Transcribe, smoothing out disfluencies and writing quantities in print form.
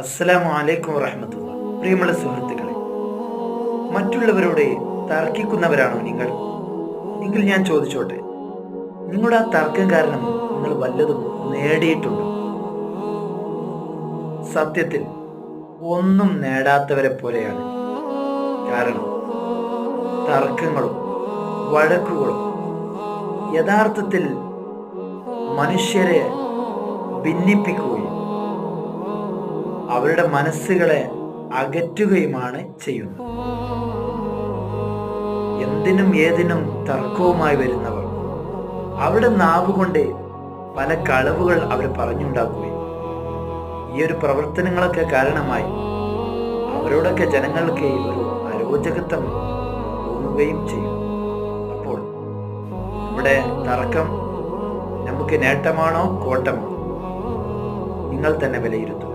അസ്സലാമു അലൈക്കും വറഹ്മത്തുള്ളാഹി. പ്രിയമുള്ള സുഹൃത്തുക്കളെ, മറ്റുള്ളവരോട് തർക്കിക്കുന്നവരാണോ നിങ്ങൾ? എങ്കിൽ ഞാൻ ചോദിച്ചോട്ടെ, നിങ്ങളുടെ ആ തർക്കം കാരണം നിങ്ങൾ വല്ലതും നേടിയിട്ടുണ്ടോ? സത്യത്തിൽ ഒന്നും നേടാത്തവരെ പോലെയാണ്. കാരണം തർക്കങ്ങളും വഴക്കുകളും യഥാർത്ഥത്തിൽ മനുഷ്യരെ ഭിന്നിപ്പിക്കുകയും അവരുടെ മനസ്സുകളെ അകറ്റുകയുമാണ് ചെയ്യുന്നത്. എന്തിനും ഏതിനും തർക്കവുമായി വരുന്നവർ അവരുടെ നാവുകൊണ്ട് പല കളവുകൾ അവർ പറഞ്ഞുണ്ടാക്കുകയും ഈ ഒരു പ്രവർത്തനങ്ങളൊക്കെ കാരണമായി അവരോടൊക്കെ ജനങ്ങൾക്ക് ഒരു അരോചകത്വം തോന്നുകയും ചെയ്യും. അപ്പോൾ നമ്മുടെ തർക്കം നമുക്ക് നേട്ടമാണോ കോട്ടമാണോ? നിങ്ങൾ തന്നെ വിലയിരുത്തും.